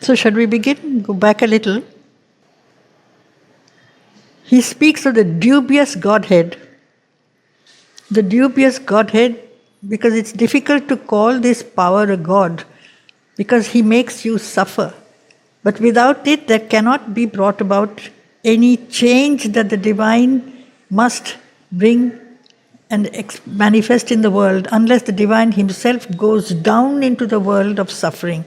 So shall we begin? Go back a little. He speaks of the dubious Godhead. The dubious Godhead, because it's difficult to call this power a God, because he makes you suffer. But without it, there cannot be brought about any change that the divine must bring and manifest in the world, unless the divine himself goes down into the world of suffering.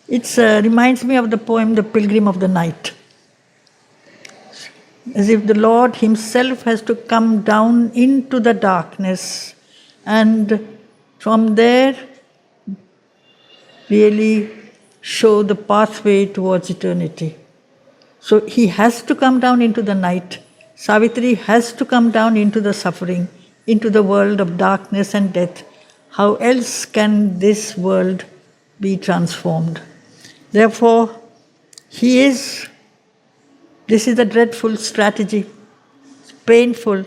It reminds me of the poem The Pilgrim of the Night. As if the Lord himself has to come down into the darkness and from there really show the pathway towards eternity. So he has to come down into the night. Savitri has to come down into the suffering, into the world of darkness and death. How else can this world be transformed? Therefore, this is a dreadful strategy. It's painful.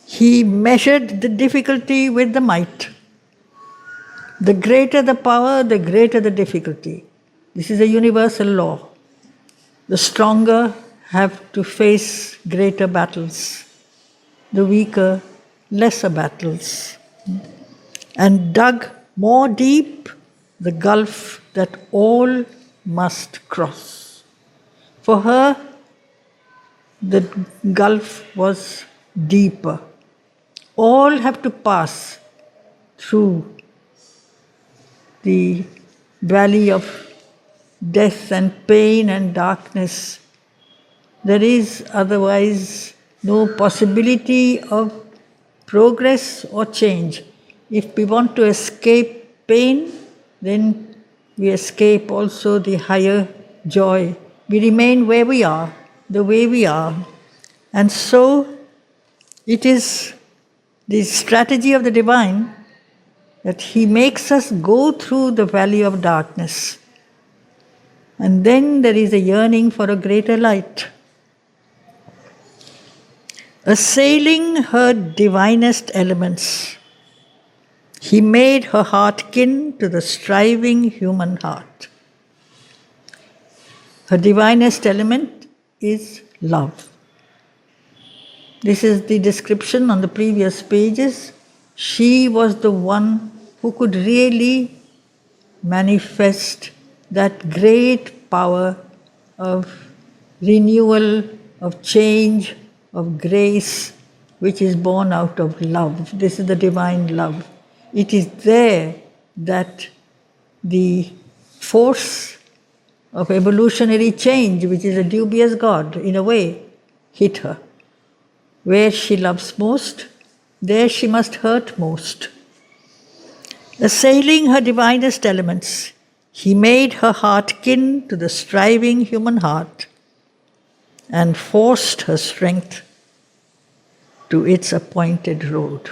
He measured the difficulty with the might. The greater the power, the greater the difficulty. This is a universal law. The stronger have to face greater battles, the weaker, lesser battles. And dug more deep the gulf that all must cross. For her, the gulf was deeper. All have to pass through the valley of death and pain and darkness. There is otherwise no possibility of progress or change. If we want to escape pain, then we escape also the higher joy. We remain where we are, the way we are. And so it is the strategy of the divine that he makes us go through the valley of darkness. And then there is a yearning for a greater light. Assailing her divinest elements, he made her heart kin to the striving human heart. Her divinest element is love. This is the description on the previous pages. She was the one who could really manifest that great power of renewal, of change, of grace, which is born out of love. This is the divine love. It is there that the force of evolutionary change, which is a dubious God, in a way, hit her. Where she loves most, there she must hurt most. Assailing her divinest elements, he made her heart kin to the striving human heart and forced her strength to its appointed road.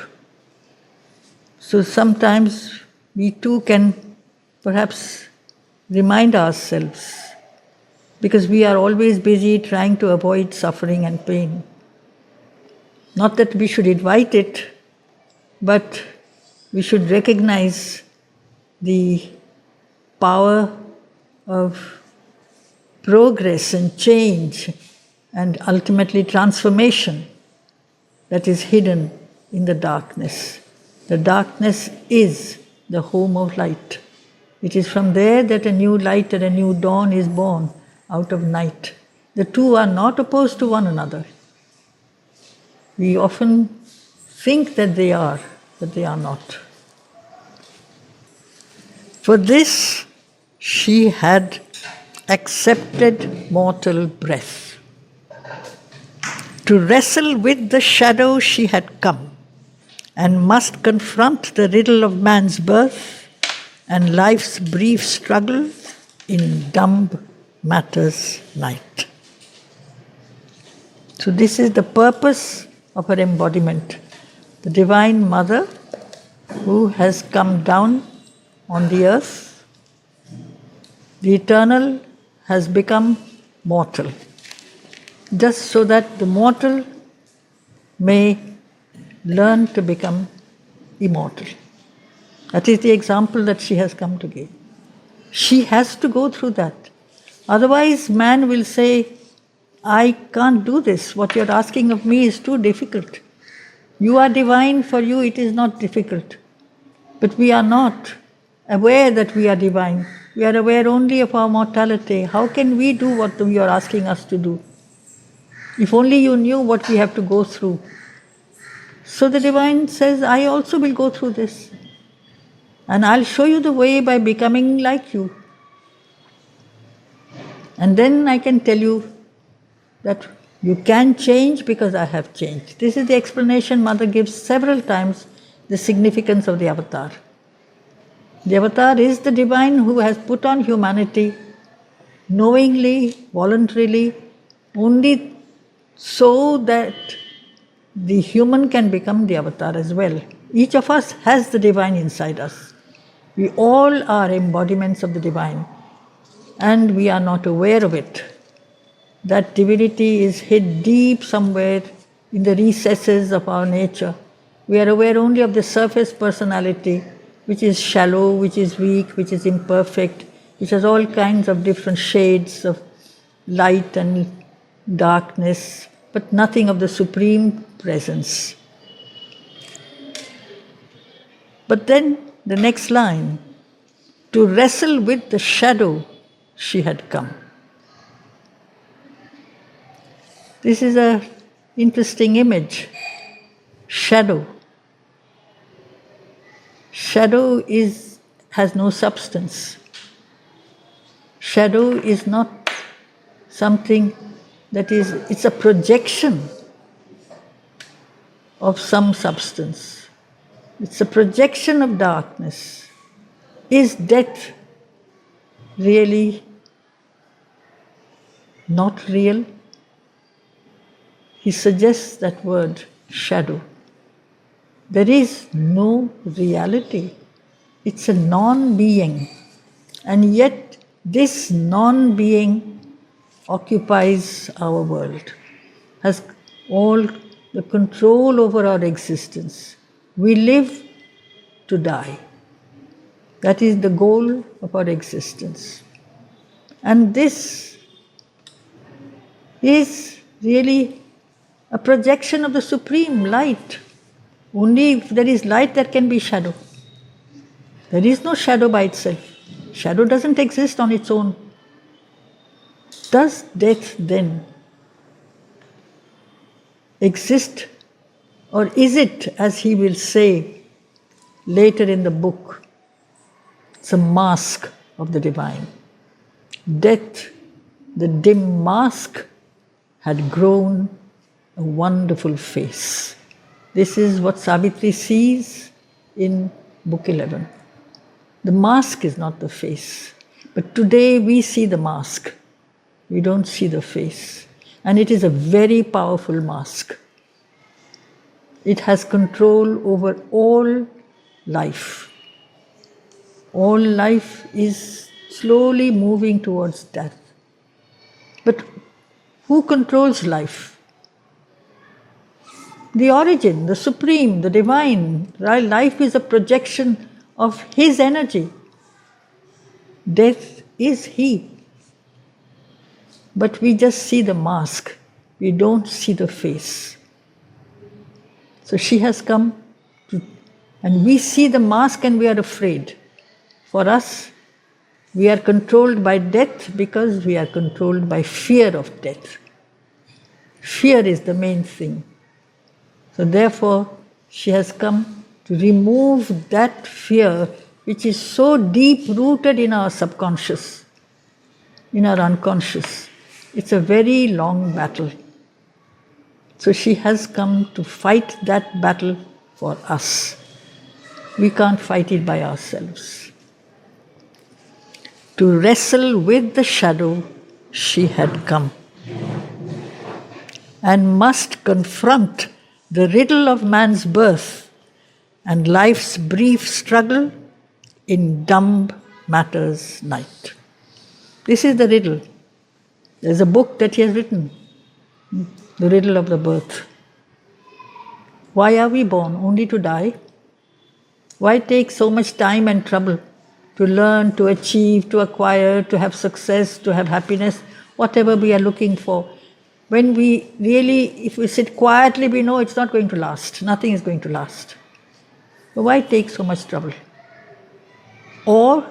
So sometimes we too can perhaps remind ourselves, because we are always busy trying to avoid suffering and pain. Not that we should invite it, but we should recognize the power of progress and change and ultimately transformation that is hidden in the darkness. The darkness is the home of light. It is from there that a new light and a new dawn is born out of night. The two are not opposed to one another. We often think that they are, but they are not. For this, she had accepted mortal breath. To wrestle with the shadow she had come, and must confront the riddle of man's birth and life's brief struggle in dumb matter's night. So this is the purpose of her embodiment. The Divine Mother who has come down on the earth, the eternal has become mortal, just so that the mortal may learn to become immortal. That is the example that she has come to give. She has to go through that. Otherwise, man will say, I can't do this. What you're asking of me is too difficult. You are divine, for you it is not difficult. But we are not aware that we are divine. We are aware only of our mortality. How can we do what you are asking us to do? If only you knew what we have to go through. So the divine says, I also will go through this. And I'll show you the way by becoming like you. And then I can tell you that you can change because I have changed. This is the explanation Mother gives several times, the significance of the avatar. The avatar is the divine who has put on humanity knowingly, voluntarily, only so that the human can become the avatar as well. Each of us has the divine inside us. We all are embodiments of the divine, and we are not aware of it. That divinity is hid deep somewhere in the recesses of our nature. We are aware only of the surface personality, which is shallow, which is weak, which is imperfect, which has all kinds of different shades of light and darkness, but nothing of the supreme presence. But then the next line, to wrestle with the shadow, she had come. This is an interesting image. Shadow. Shadow has no substance. Shadow is not something that is, it's a projection of some substance. It's a projection of darkness. Is death really not real? He suggests that word, shadow. There is no reality. It's a non-being. And yet this non-being occupies our world, has all the control over our existence. We live to die. That is the goal of our existence. And this is really a projection of the supreme light. Only if there is light, there can be shadow. There is no shadow by itself. Shadow doesn't exist on its own. Does death then exist? Or is it, as he will say later in the book, it's a mask of the divine? Death, the dim mask, had grown a wonderful face. This is what Savitri sees in Book 11. The mask is not the face. But today we see the mask. We don't see the face. And it is a very powerful mask. It has control over all life. All life is slowly moving towards death. But who controls life? The origin, the supreme, the divine. Life is a projection of his energy. Death is he. But we just see the mask. We don't see the face. So she has come and we see the mask and we are afraid. For us, we are controlled by death because we are controlled by fear of death. Fear is the main thing. So therefore, she has come to remove that fear which is so deep-rooted in our subconscious, in our unconscious. It's a very long battle. So she has come to fight that battle for us. We can't fight it by ourselves. To wrestle with the shadow, she had come, and must confront the riddle of man's birth and life's brief struggle in dumb matter's night. This is the riddle. There's a book that he has written, The Riddle of the Birth. Why are we born? Only to die? Why take so much time and trouble to learn, to achieve, to acquire, to have success, to have happiness, whatever we are looking for. When we really, if we sit quietly, we know it's not going to last. Nothing is going to last. So why take so much trouble? Or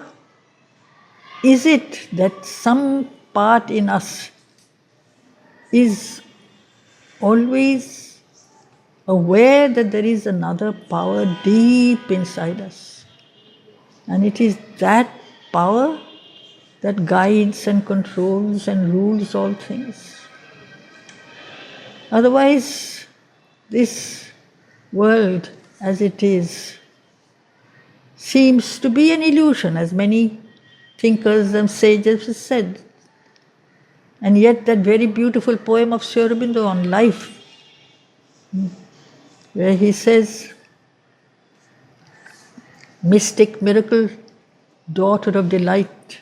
is it that some part in us is always aware that there is another power deep inside us? And it is that power that guides and controls and rules all things. Otherwise, this world as it is seems to be an illusion, as many thinkers and sages have said. And yet that very beautiful poem of Sri Aurobindo on life, where he says, mystic miracle, daughter of delight,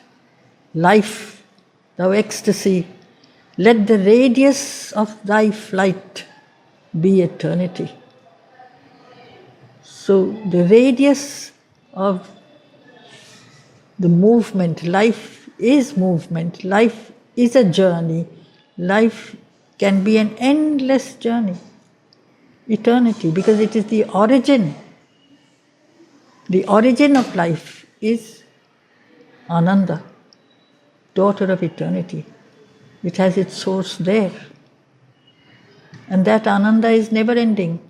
life, thou ecstasy, let the radius of thy flight be eternity. So the radius of the movement, life is movement, life is a journey, life can be an endless journey, eternity, because it is the origin. The origin of life is Ananda, daughter of eternity. It has its source there. And that Ananda is never ending.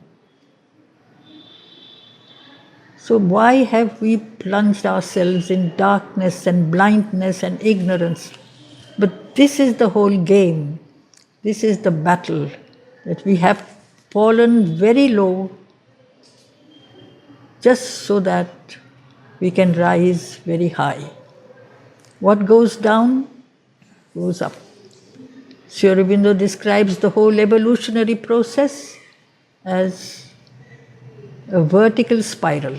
So why have we plunged ourselves in darkness and blindness and ignorance? But this is the whole game. This is the battle, that we have fallen very low just so that we can rise very high. What goes down goes up. Sri Aurobindo describes the whole evolutionary process as a vertical spiral.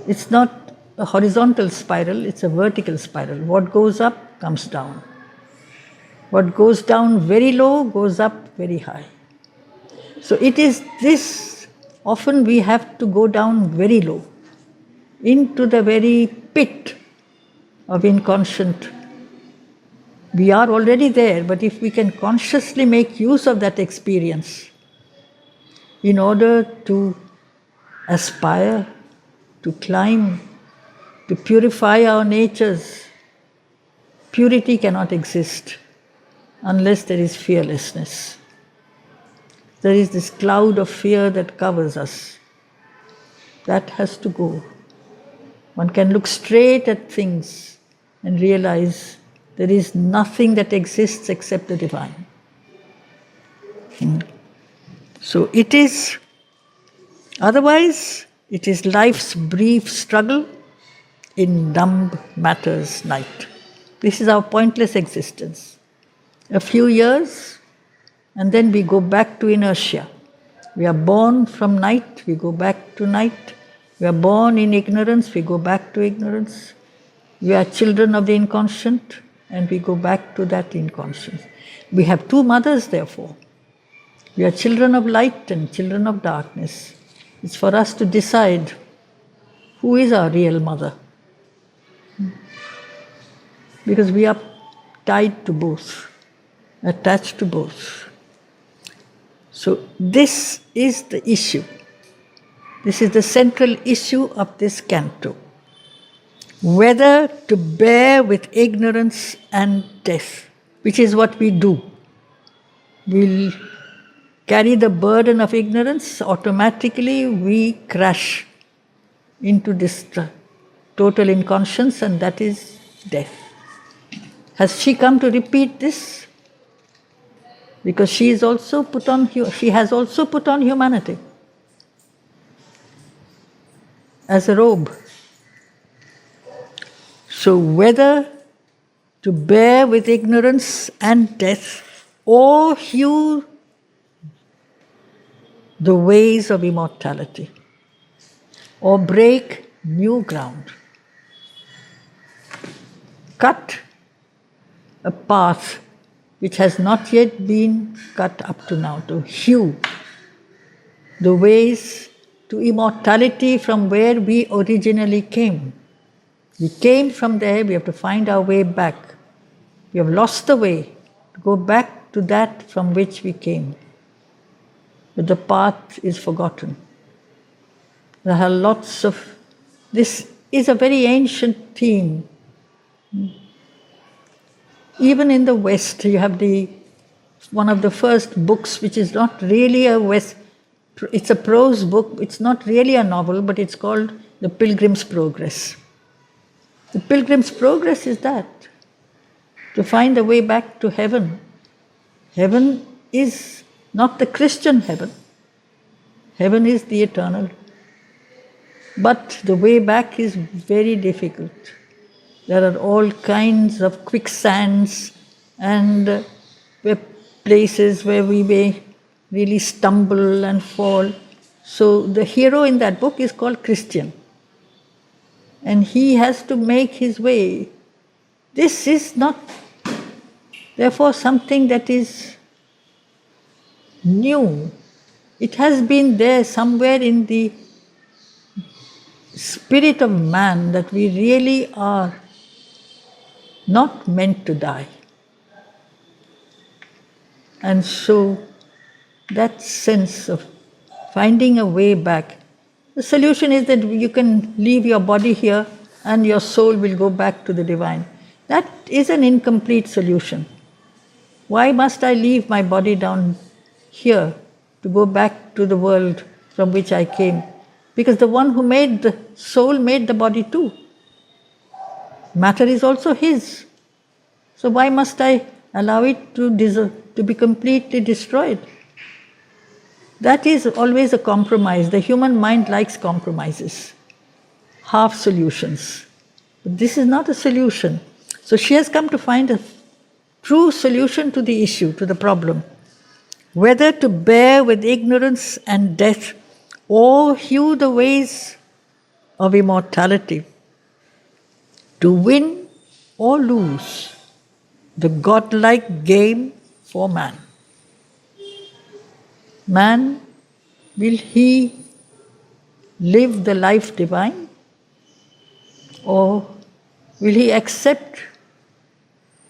It's not a horizontal spiral, it's a vertical spiral. What goes up comes down. What goes down very low goes up very high. So it is this, often we have to go down very low, into the very pit of inconscient. We are already there, but if we can consciously make use of that experience in order to aspire, to climb, to purify our natures, purity cannot exist unless there is fearlessness. There is this cloud of fear that covers us. That has to go. One can look straight at things and realize there is nothing that exists except the divine. So it is, otherwise, it is life's brief struggle in dumb matter's night. This is our pointless existence. A few years, and then we go back to inertia. We are born from night, we go back to night. We are born in ignorance, we go back to ignorance. We are children of the inconscient, and we go back to that inconscience. We have two mothers, therefore. We are children of light and children of darkness. It's for us to decide who is our real mother. Because we are tied to both, attached to both. So this is the issue. This is the central issue of this canto. Whether to bear with ignorance and death, which is what we do. We'll carry the burden of ignorance, automatically we crash into this total inconscience, and that is death. Has she come to repeat this? Because she has also put on humanity as a robe. So whether to bear with ignorance and death, or hew the ways of immortality, or break new ground, cut a path which has not yet been cut up to now, to hew the ways to immortality from where we originally came. We came from there, we have to find our way back. We have lost the way to go back to that from which we came. But the path is forgotten. There are lots of... This is a very ancient theme. Even in the West, you have one of the first books, which is not really it's a prose book, it's not really a novel, but it's called The Pilgrim's Progress. The Pilgrim's Progress is that, to find the way back to heaven. Heaven is not the Christian heaven. Heaven is the eternal. But the way back is very difficult. There are all kinds of quicksands and places where we may really stumble and fall. So the hero in that book is called Christian. And he has to make his way. This is not, therefore, something that is new. It has been there somewhere in the spirit of man that we really are not meant to die. And so that sense of finding a way back, the solution is that you can leave your body here and your soul will go back to the divine. That is an incomplete solution. Why must I leave my body down here to go back to the world from which I came? Because the one who made the soul made the body too. Matter is also his. So why must I allow it to be completely destroyed? That is always a compromise. The human mind likes compromises, half solutions. But this is not a solution. So she has come to find a true solution to the issue, to the problem. Whether to bear with ignorance and death or hew the ways of immortality, to win or lose the godlike game for man. Man, will he live the life divine, or will he accept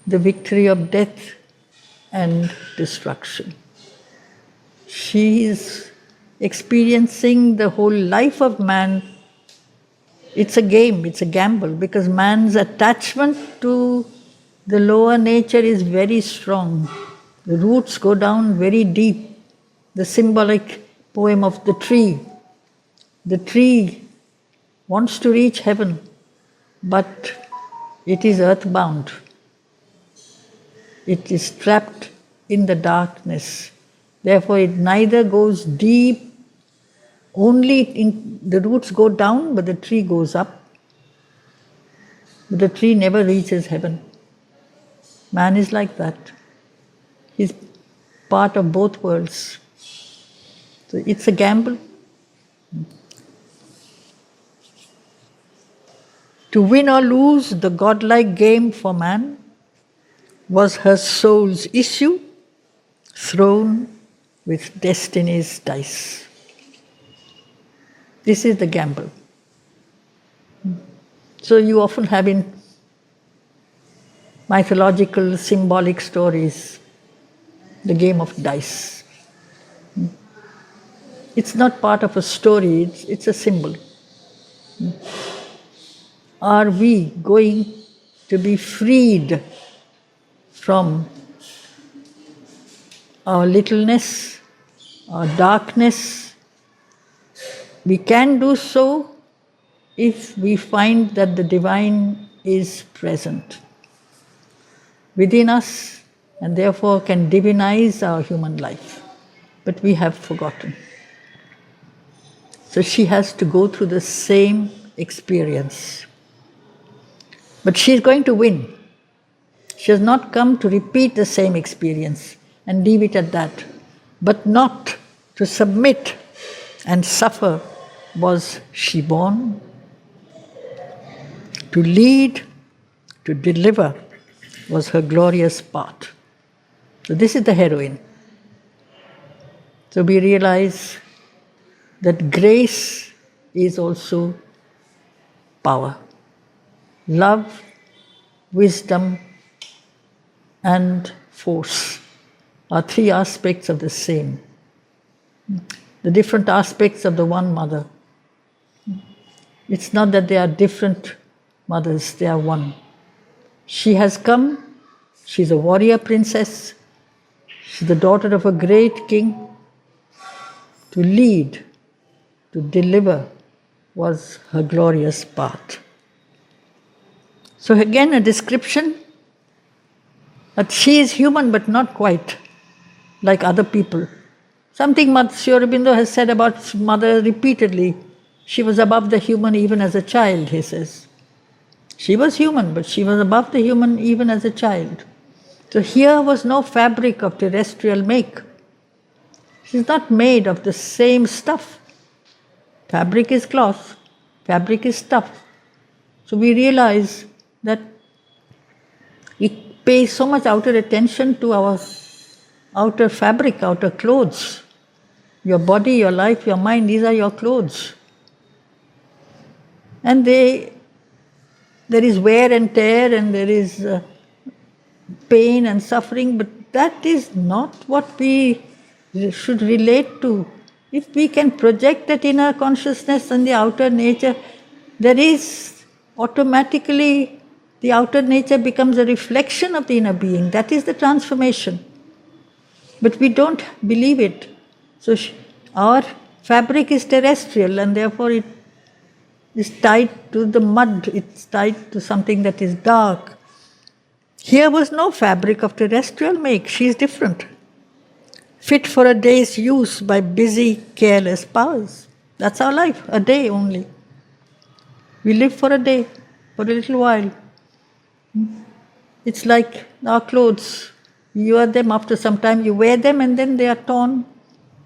the victory of death and destruction? She is experiencing the whole life of man. It's a game, it's a gamble, because man's attachment to the lower nature is very strong. The roots go down very deep. The symbolic poem of the tree. The tree wants to reach heaven, but it is earthbound. It is trapped in the darkness. Therefore, it neither goes deep, the roots go down, but the tree goes up. But the tree never reaches heaven. Man is like that. He's part of both worlds. So it's a gamble. To win or lose the godlike game for man was her soul's issue, thrown with destiny's dice. This is the gamble. So you often have in mythological, symbolic stories the game of dice. It's not part of a story, it's a symbol. Are we going to be freed from our littleness, our darkness? We can do so if we find that the divine is present within us and therefore can divinize our human life. But we have forgotten. So she has to go through the same experience. But she's going to win. She has not come to repeat the same experience and leave it at that. But not to submit and suffer was she born. To lead, to deliver was her glorious part. So this is the heroine. So we realize that grace is also power. Love, wisdom, and force are three aspects of the same. The different aspects of the one mother. It's not that they are different mothers, they are one. She has come, she's a warrior princess, she's the daughter of a great king. To lead, to deliver was her glorious path. So again a description that she is human but not quite like other people. Something Sri Aurobindo has said about mother repeatedly. She was above the human even as a child, he says. She was human, but she was above the human even as a child. So here was no fabric of terrestrial make. She's not made of the same stuff. Fabric is cloth, fabric is stuff. So we realize that we pay so much outer attention to our outer fabric, outer clothes. Your body, your life, your mind, these are your clothes. And there is wear and tear and there is pain and suffering, but that is not what we should relate to. If we can project that inner consciousness and the outer nature, there is automatically, the outer nature becomes a reflection of the inner being. That is the transformation. But we don't believe it. So our fabric is terrestrial and therefore it is tied to the mud, it's tied to something that is dark. Here was no fabric of terrestrial make, she is different. Fit for a day's use by busy, careless powers. That's our life, a day only. We live for a day, for a little while. It's like our clothes. You wear them, after some time you wear them and then they are torn.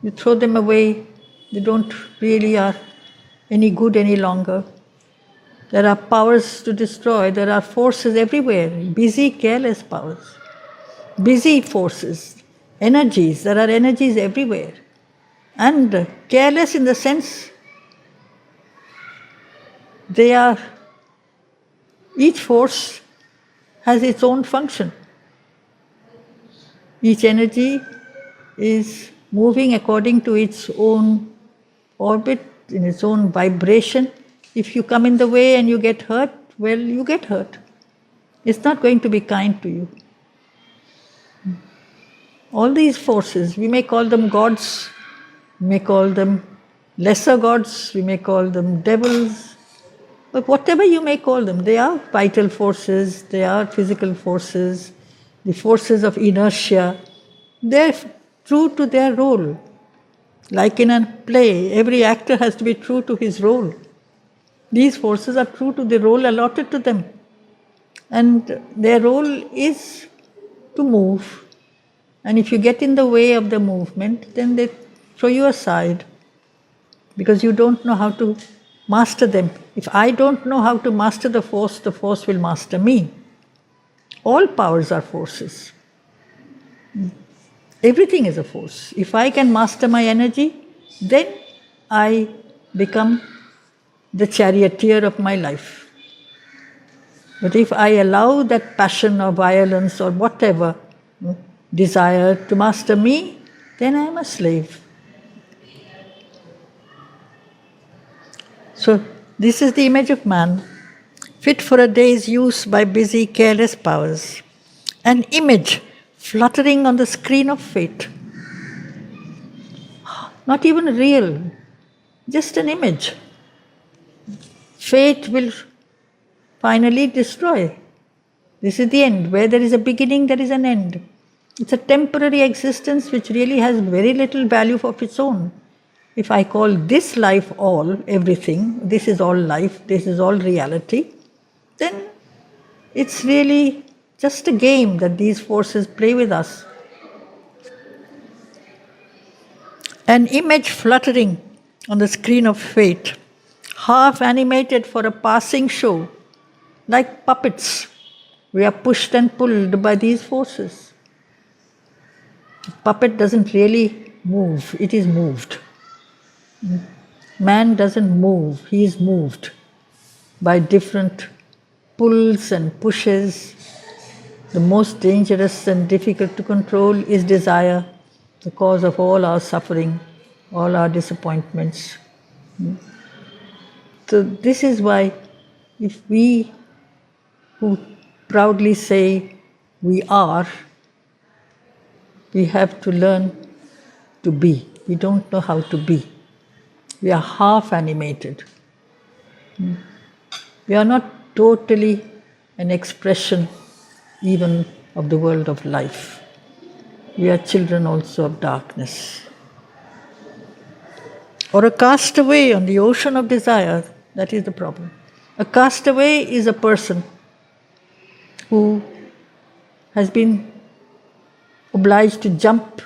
You throw them away. They don't really are any good any longer. There are powers to destroy. There are forces everywhere. Busy, careless powers. Busy forces. Energies. There are energies everywhere. And careless in the sense they are, each force has its own function. Each energy is moving according to its own orbit, in its own vibration. If you come in the way and you get hurt, well, you get hurt. It's not going to be kind to you. All these forces, we may call them gods, we may call them lesser gods, we may call them devils, but whatever you may call them, they are vital forces, they are physical forces, the forces of inertia. They're true to their role. Like in a play, every actor has to be true to his role. These forces are true to the role allotted to them. And their role is to move. And if you get in the way of the movement, then they throw you aside because you don't know how to master them. If I don't know how to master the force will master me. All powers are forces. Everything is a force. If I can master my energy, then I become the charioteer of my life. But if I allow that passion or violence or whatever desire to master me, then I am a slave. So this is the image of man, fit for a day's use by busy, careless powers. An image fluttering on the screen of fate. Not even real, just an image. Fate will finally destroy. This is the end. Where there is a beginning, there is an end. It's a temporary existence which really has very little value of its own. If I call this life all, everything, this is all life, this is all reality, then it's really just a game that these forces play with us. An image fluttering on the screen of fate, half animated for a passing show, like puppets. We are pushed and pulled by these forces. The puppet doesn't really move, it is moved. Man doesn't move, he is moved by different pulls and pushes. The most dangerous and difficult to control is desire, the cause of all our suffering, all our disappointments. So this is why if we who proudly say we are, we have to learn to be. We don't know how to be. We are half animated. We are not totally an expression even of the world of life. We are children also of darkness. Or a castaway on the ocean of desire, that is the problem. A castaway is a person who has been obliged to jump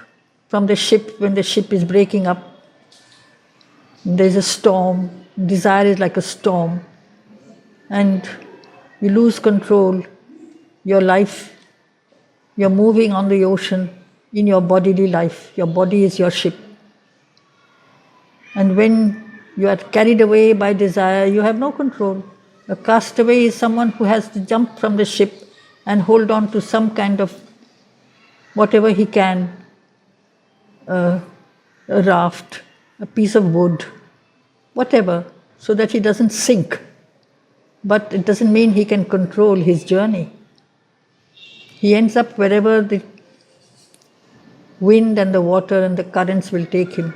from the ship when the ship is breaking up. There's a storm. Desire is like a storm. And you lose control. Your life, you're moving on the ocean in your bodily life. Your body is your ship. And when you are carried away by desire, you have no control. A castaway is someone who has to jump from the ship and hold on to some kind of whatever he can, a raft, a piece of wood, whatever, so that he doesn't sink. But it doesn't mean he can control his journey. He ends up wherever the wind and the water and the currents will take him.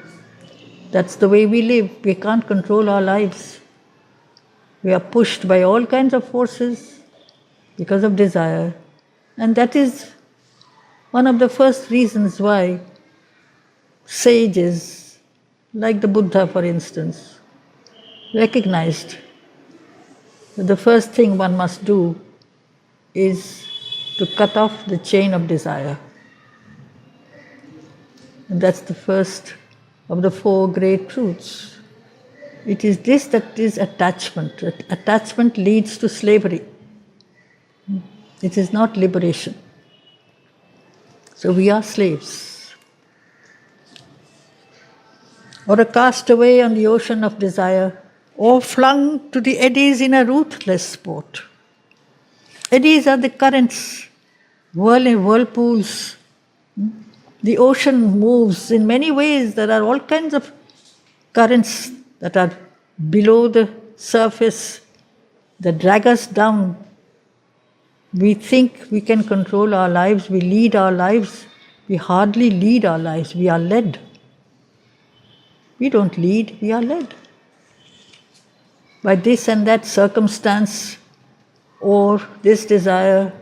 That's the way we live. We can't control our lives. We are pushed by all kinds of forces because of desire. And that is one of the first reasons why sages, like the Buddha for instance, recognized that the first thing one must do is to cut off the chain of desire. And that's the first of the four great truths. It is this that is attachment. Attachment leads to slavery. It is not liberation. So we are slaves. Or a castaway on the ocean of desire, or flung to the eddies in a ruthless sport. Eddies are the currents, whirlpools. The ocean moves in many ways. There are all kinds of currents that are below the surface that drag us down. We think we can control our lives, we lead our lives. We hardly lead our lives, we are led. We don't lead, we are led. By this and that circumstance, or this desire,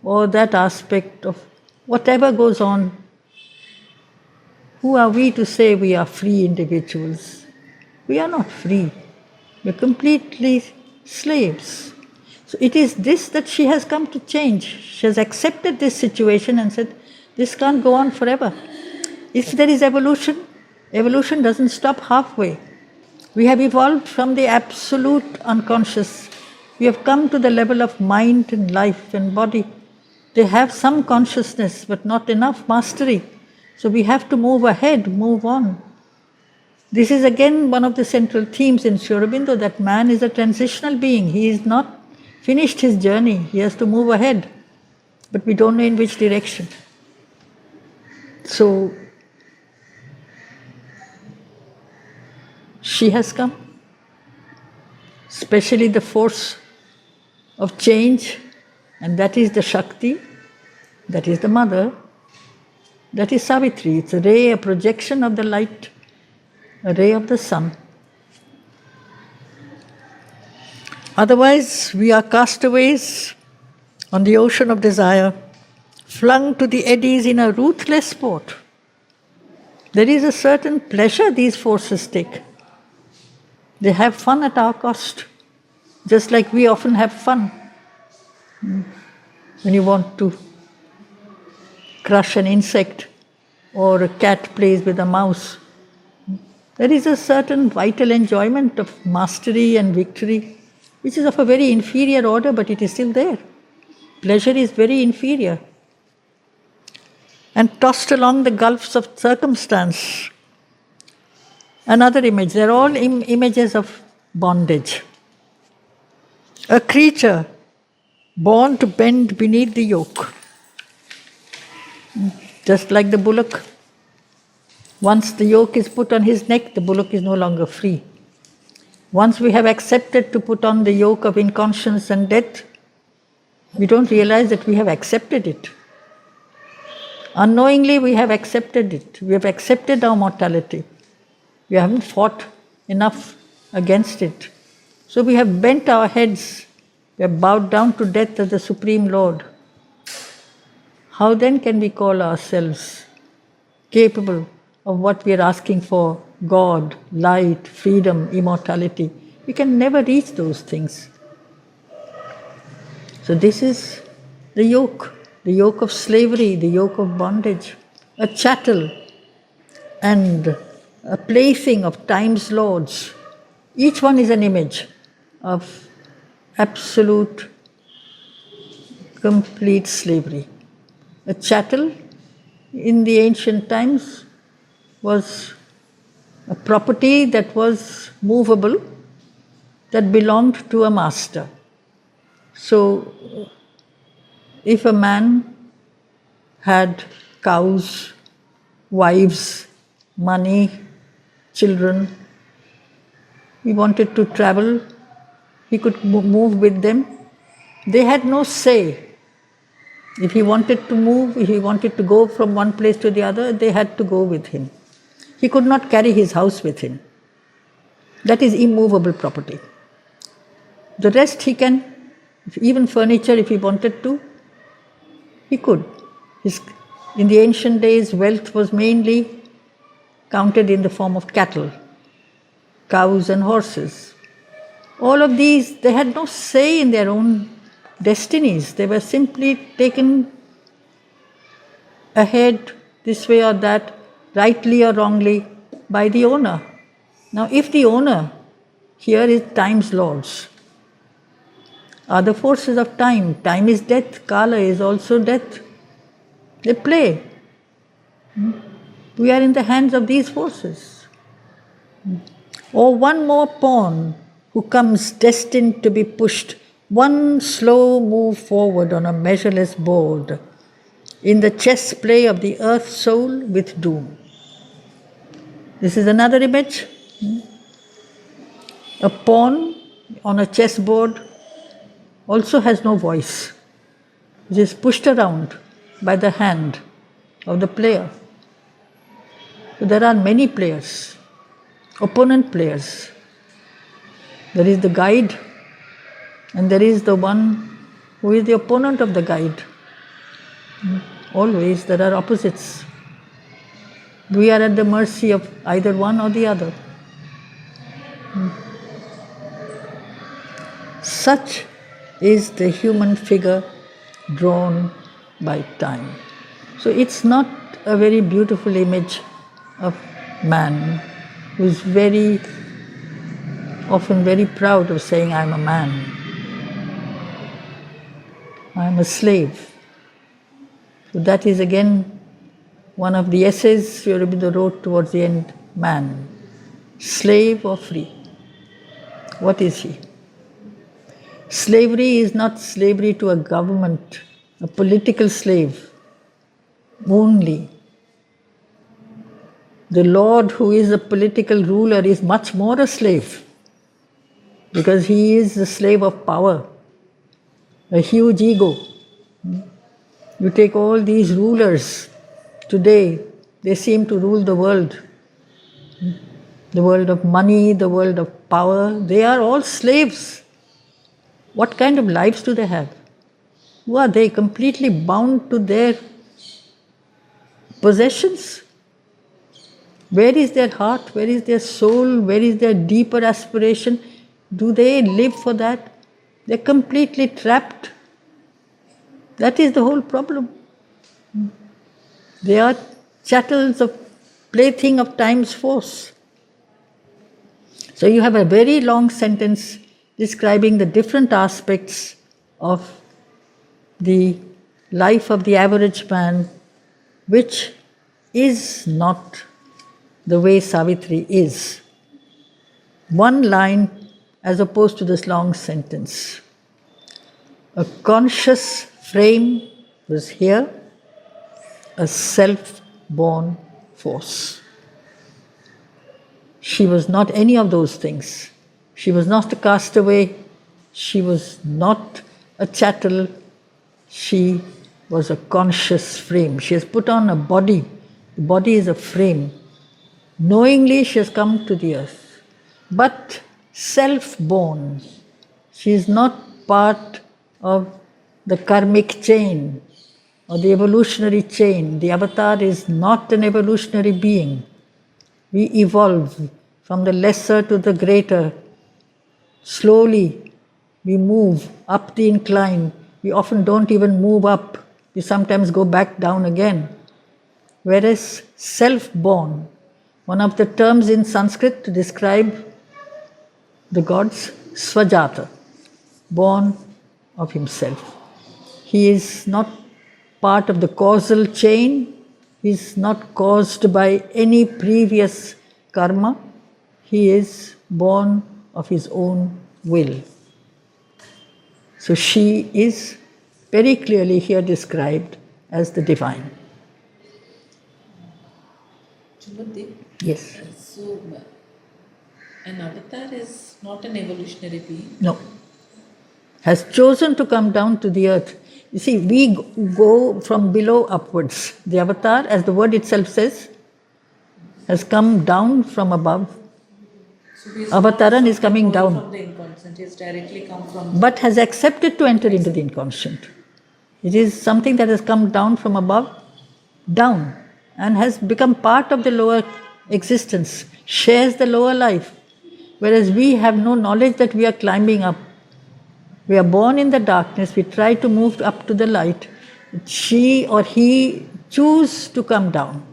or that aspect of whatever goes on. Who are we to say we are free individuals? We are not free. We are completely slaves. So it is this that she has come to change. She has accepted this situation and said, this can't go on forever. If there is evolution, evolution doesn't stop halfway. We have evolved from the absolute unconscious. We have come to the level of mind and life and body. They have some consciousness, but not enough mastery. So we have to move ahead, move on. This is again one of the central themes in Sri Aurobindo, that man is a transitional being. He is not finished his journey. He has to move ahead. But we don't know in which direction. So she has come. Especially the force of change, and that is the Shakti, that is the mother. That is Savitri. It's a ray, a projection of the light, a ray of the sun. Otherwise, we are castaways on the ocean of desire, flung to the eddies in a ruthless sport. There is a certain pleasure these forces take. They have fun at our cost, just like we often have fun. When you want to crush an insect, or a cat plays with a mouse, there is a certain vital enjoyment of mastery and victory, which is of a very inferior order, but it is still there. Pleasure is very inferior. And tossed along the gulfs of circumstance. Another image, they're all images of bondage. A creature born to bend beneath the yoke. Just like the bullock. Once the yoke is put on his neck, the bullock is no longer free. Once we have accepted to put on the yoke of inconscience and death, we don't realize that we have accepted it. Unknowingly, we have accepted it. We have accepted our mortality. We haven't fought enough against it. So we have bent our heads. We have bowed down to death as the Supreme Lord. How then can we call ourselves capable of what we are asking for? God, light, freedom, immortality. We can never reach those things. So this is the yoke of slavery, the yoke of bondage, a chattel and a plaything of time's lords. Each one is an image of absolute, complete slavery. A chattel in the ancient times was a property that was movable, that belonged to a master. So, if a man had cows, wives, money, children, he wanted to travel, he could move with them. They had no say. If he wanted to move, if he wanted to go from one place to the other, they had to go with him. He could not carry his house with him. That is immovable property. The rest he can, even furniture if he wanted to, he could. In the ancient days, wealth was mainly counted in the form of cattle, cows and horses. All of these, they had no say in their own destinies. They were simply taken ahead this way or that, rightly or wrongly, by the owner. Now, if the owner here is time's lords, are the forces of time. Time is death, Kala is also death. They play. We are in the hands of these forces. Or one more pawn who comes destined to be pushed, one slow move forward on a measureless board, in the chess play of the earth soul with doom. This is another image. A pawn on a chessboard also has no voice. It is pushed around by the hand of the player. So there are many players, opponent players. There is the guide, and there is the one who is the opponent of the guide. Always there are opposites. We are at the mercy of either one or the other. Such is the human figure drawn by time. So it's not a very beautiful image of man who is often very proud of saying, I'm a man. I'm a slave. So that is again one of the essays Sri Aurobindo wrote towards the end, man. Slave or free? What is he? Slavery is not slavery to a government, a political slave only. The Lord who is a political ruler is much more a slave, because he is the slave of power, a huge ego. You take all these rulers today, they seem to rule the world of money, the world of power. They are all slaves. What kind of lives do they have? Who are they? Completely bound to their possessions? Where is their heart? Where is their soul? Where is their deeper aspiration? Do they live for that? They're completely trapped. That is the whole problem. They are chattels of plaything of time's force. So you have a very long sentence describing the different aspects of the life of the average man, which is not the way Savitri is. One line as opposed to this long sentence. A conscious frame was here, a self-born force. She was not any of those things. She was not a castaway. She was not a chattel. She was a conscious frame. She has put on a body. The body is a frame. Knowingly she has come to the earth. But self-born. She is not part of the karmic chain or the evolutionary chain. The avatar is not an evolutionary being. We evolve from the lesser to the greater. Slowly, we move up the incline. We often don't even move up. We sometimes go back down again. Whereas self-born, one of the terms in Sanskrit to describe the gods, Svajata, born of himself. He is not part of the causal chain. He is not caused by any previous karma. He is born of his own will. So she is very clearly here described as the divine. Jhumur, Yes. so an avatar is not an evolutionary being. No. Has chosen to come down to the earth. You see, we go from below upwards. The avatar, as the word itself says, has come down from above. So he is Avataran not is coming something down. from the inconscient. He has directly come from. But has accepted to enter into the inconscient. It is something that has come down from above, down, and has become part of the lower existence, shares the lower life. Whereas we have no knowledge that we are climbing up. We are born in the darkness, we try to move up to the light. She or he choose to come down.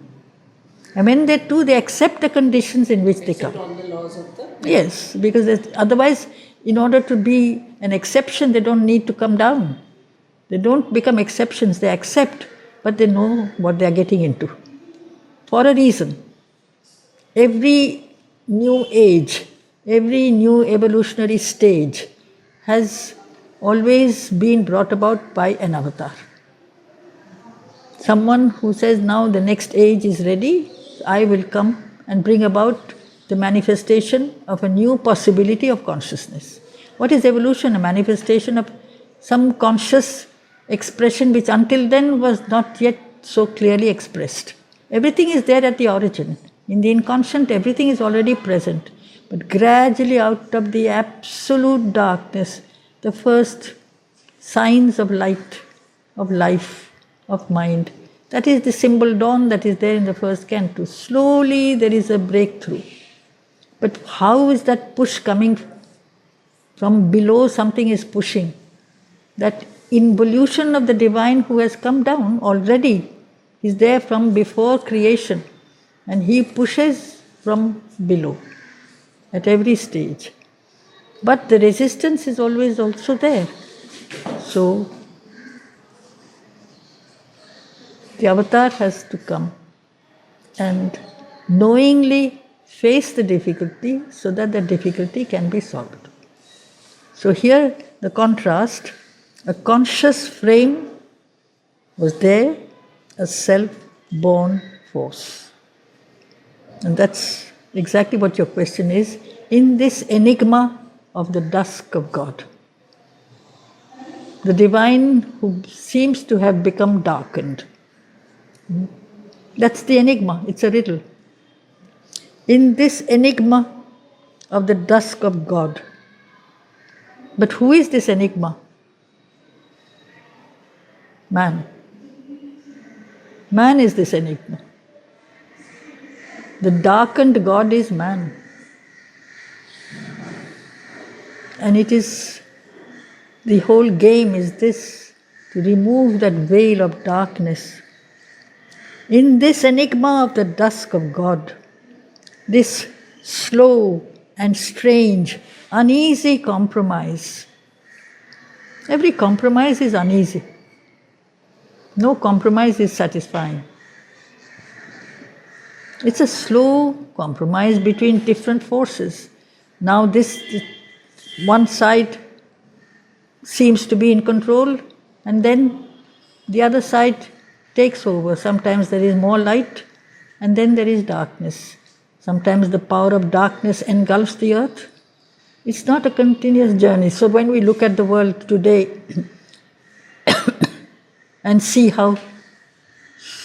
And when they do, they accept the conditions in which they come. All the laws of the. Yes, because otherwise, in order to be an exception, they don't need to come down. They don't become exceptions, they accept, but they know what they are getting into. For a reason. Every new age, every new evolutionary stage has always been brought about by an avatar. Someone who says, now the next age is ready, I will come and bring about the manifestation of a new possibility of consciousness. What is evolution? A manifestation of some conscious expression which until then was not yet so clearly expressed. Everything is there at the origin. In the inconscient, everything is already present. But gradually out of the absolute darkness, the first signs of light, of life, of mind, that is the symbol dawn that is there in the first canto. Slowly there is a breakthrough. But how is that push coming from below? Something is pushing. That involution of the divine who has come down already is there from before creation. And he pushes from below at every stage. But the resistance is always also there. So the avatar has to come and knowingly face the difficulty so that the difficulty can be solved. So here the contrast, a conscious frame was there, a self-born force. And that's exactly what your question is. In this enigma of the dusk of God, the divine who seems to have become darkened. That's the enigma, it's a riddle. In this enigma of the dusk of God. But who is this enigma? Man. Man is this enigma. The darkened God is man. And it is, the whole game is this, to remove that veil of darkness. In this enigma of the dusk of God, this slow and strange, uneasy compromise. Every compromise is uneasy. No compromise is satisfying. It's a slow compromise between different forces. Now this one side seems to be in control, and then the other side takes over. Sometimes there is more light, and then there is darkness. Sometimes the power of darkness engulfs the earth. It's not a continuous journey. So when we look at the world today and see how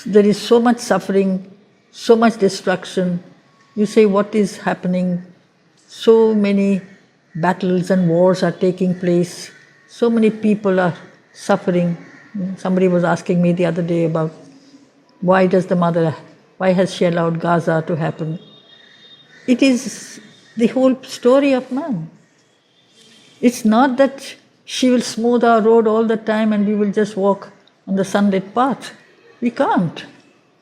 there is so much suffering, so much destruction, you say, what is happening? So many battles and wars are taking place. So many people are suffering. Somebody was asking me the other day about why has she allowed Gaza to happen? It is the whole story of man. It's not that she will smooth our road all the time and we will just walk on the sunlit path. We can't.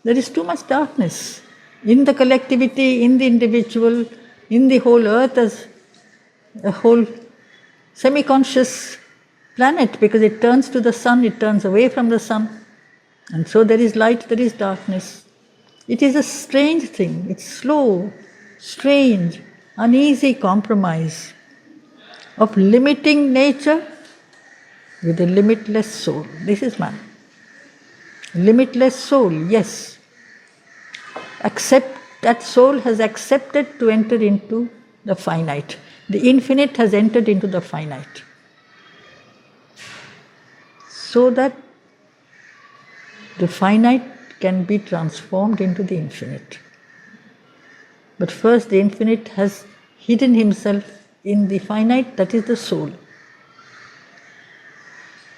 There is too much darkness in the collectivity, in the individual, in the whole earth as a whole semi-conscious planet, because it turns to the sun, it turns away from the sun. And so there is light, there is darkness. It is a strange thing. It's slow, strange, uneasy compromise of limiting nature with a limitless soul. This is man. Limitless soul, yes. That soul has accepted to enter into the finite. The infinite has entered into the finite. So that the finite can be transformed into the infinite. But first, the infinite has hidden himself in the finite, that is the soul.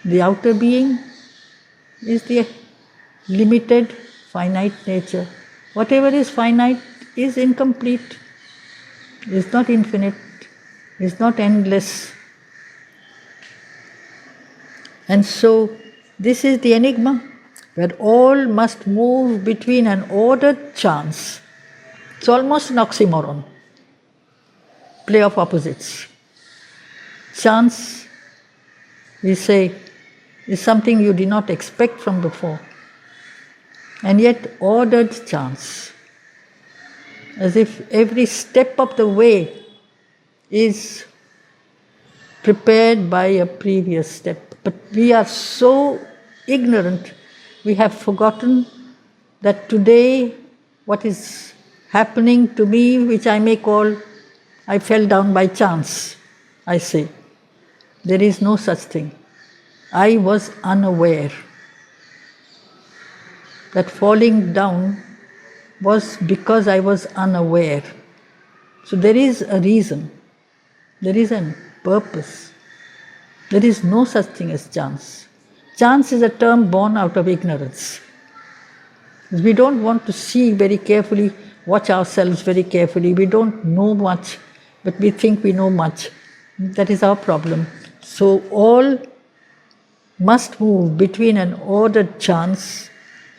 The outer being is the limited, finite nature. Whatever is finite is incomplete, is not infinite, is not endless. And so, this is the enigma, where all must move between an ordered chance. It's almost an oxymoron, play of opposites. Chance, we say, is something you did not expect from before. And yet ordered chance, as if every step of the way is prepared by a previous step. But we are so ignorant, we have forgotten that today what is happening to me, which I may call, I fell down by chance, I say. There is no such thing. I was unaware. That falling down was because I was unaware. So there is a reason, there is a purpose. There is no such thing as chance. Chance is a term born out of ignorance. We don't want to see very carefully, watch ourselves very carefully. We don't know much, but we think we know much. That is our problem. So all must move between an ordered chance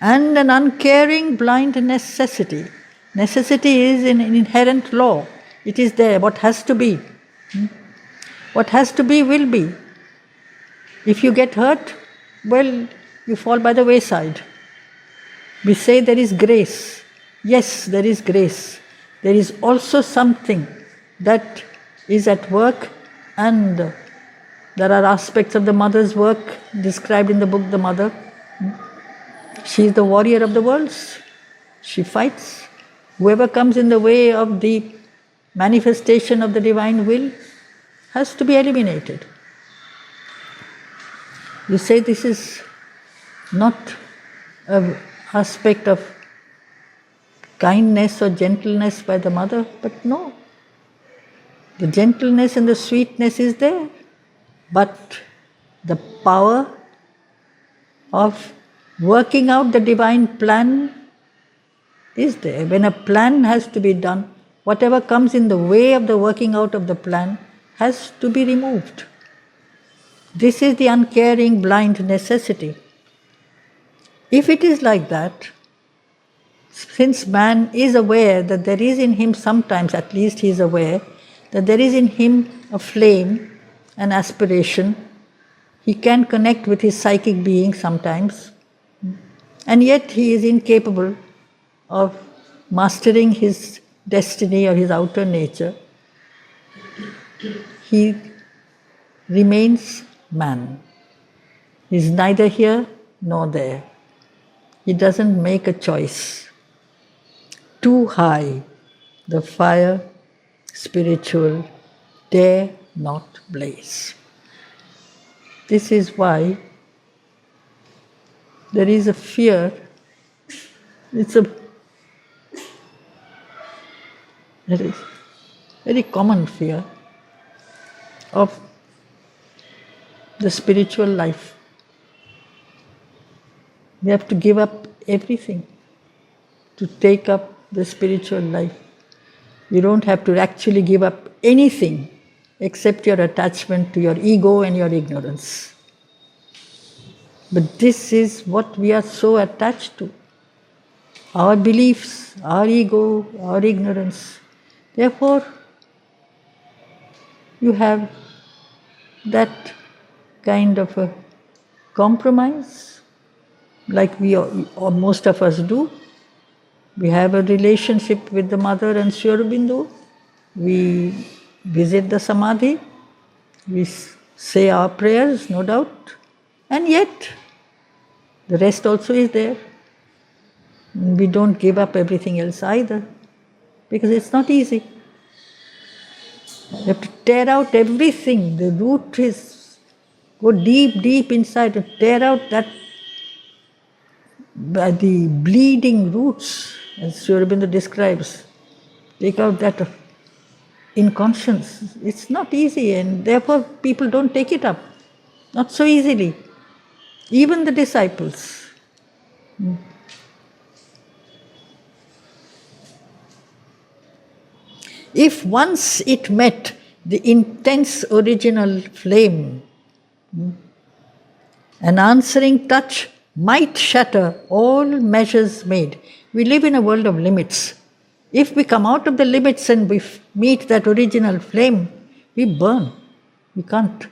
and an uncaring blind necessity. Necessity is an inherent law. It is there, what has to be. What has to be will be. If you get hurt, well, you fall by the wayside. We say there is grace. Yes, there is grace. There is also something that is at work, and there are aspects of the mother's work described in the book The Mother. She is the warrior of the worlds. She fights. Whoever comes in the way of the manifestation of the divine will has to be eliminated. You say this is not an aspect of kindness or gentleness by the mother, but no. The gentleness and the sweetness is there, but the power of working out the divine plan is there. When a plan has to be done, whatever comes in the way of the working out of the plan has to be removed. This is the uncaring, blind necessity. If it is like that, since man is aware that there is in him, sometimes at least he is aware, that there is in him a flame, an aspiration, he can connect with his psychic being sometimes, and yet he is incapable of mastering his destiny or his outer nature. He remains man. He's neither here nor there. He doesn't make a choice. Too high the fire spiritual dare not blaze. This is why there is a fear. It's a very common fear of the spiritual life. We have to give up everything to take up the spiritual life. You don't have to actually give up anything except your attachment to your ego and your ignorance. But this is what we are so attached to. Our beliefs, our ego, our ignorance. Therefore, you have that kind of a compromise, like we or most of us do. We have a relationship with the mother and Sri Aurobindo. We visit the Samadhi. We say our prayers, no doubt. And yet, the rest also is there. We don't give up everything else either, because it's not easy. You have to tear out everything. The root is, go deep, deep inside and tear out that, the bleeding roots, as Sri Aurobindo describes. Take out that inconscience. It's not easy, and therefore people don't take it up. Not so easily. Even the disciples. If once it met the intense original flame, an answering touch might shatter all measures made. We live in a world of limits. If we come out of the limits and we meet that original flame, we burn. We can't.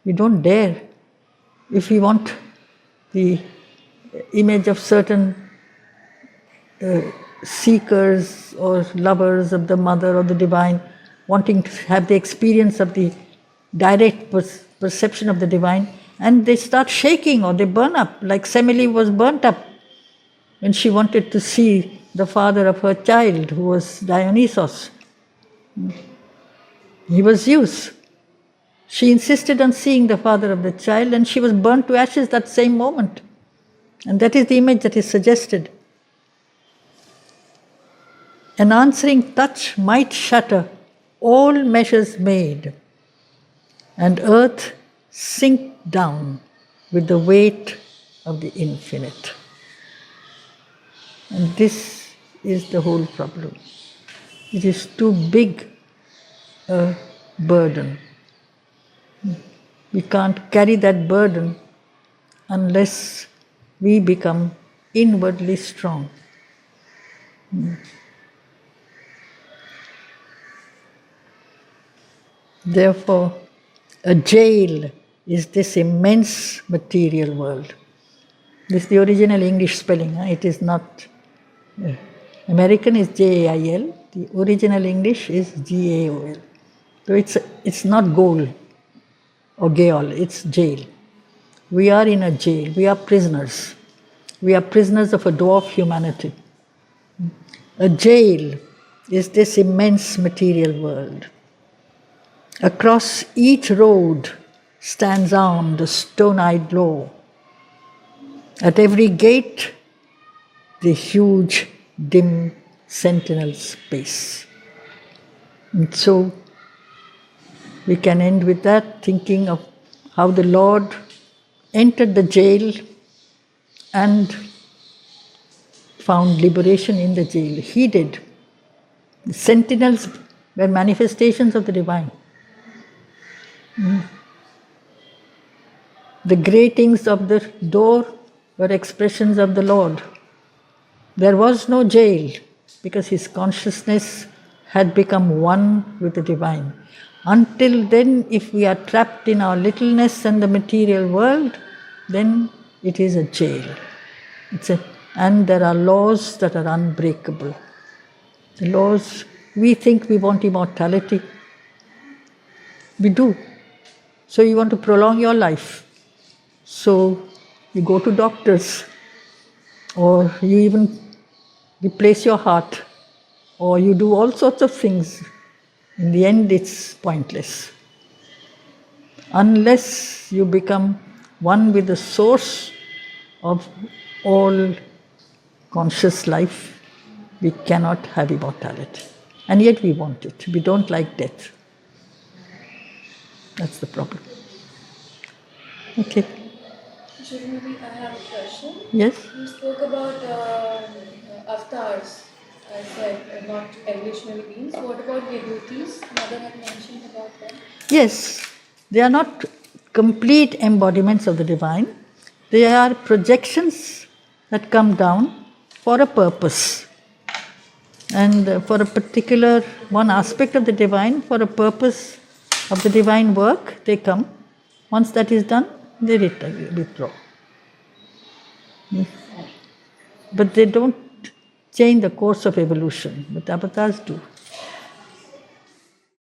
We don't dare. If we want the image of certain seekers or lovers of the Mother or the Divine, wanting to have the experience of the direct perception of the Divine, and they start shaking or they burn up, like Semele was burnt up when she wanted to see the father of her child, who was Dionysos. He was Zeus. She insisted on seeing the father of the child, and she was burnt to ashes that same moment. And that is the image that is suggested. An answering touch might shatter all measures made, and earth sink down with the weight of the infinite. And this is the whole problem. It is too big a burden. We can't carry that burden unless we become inwardly strong. Therefore, a jail is this immense material world. This is the original English spelling. It is not. American is Jail. The original English is Gaol. So it's not goal or gaol, it's jail. We are in a jail. We are prisoners. We are prisoners of a dwarf humanity. A jail is this immense material world. Across each road stands armed a stone-eyed law. At every gate, the huge, dim sentinel space. And so, we can end with that, thinking of how the Lord entered the jail and found liberation in the jail. He did. The sentinels were manifestations of the divine. The gratings of the door were expressions of the Lord. There was no jail because his consciousness had become one with the divine. Until then, if we are trapped in our littleness and the material world, then it is a jail. And there are laws that are unbreakable. The laws, we think we want immortality. We do. So you want to prolong your life. So you go to doctors, or you even replace your heart, or you do all sorts of things. In the end, it's pointless. Unless you become one with the source of all conscious life, we cannot have immortality. And yet we want it. We don't like death. That's the problem. Okay. Jhumur, I have a question. Yes? You spoke about avatars. I said not evolutionary beings. What about vibhutis? Mother had mentioned about them. Yes. They are not complete embodiments of the divine. They are projections that come down for a purpose. And for a particular one aspect of the divine, for a purpose of the divine work, they come. Once that is done, they withdraw. But they don't change the course of evolution, but avatars do.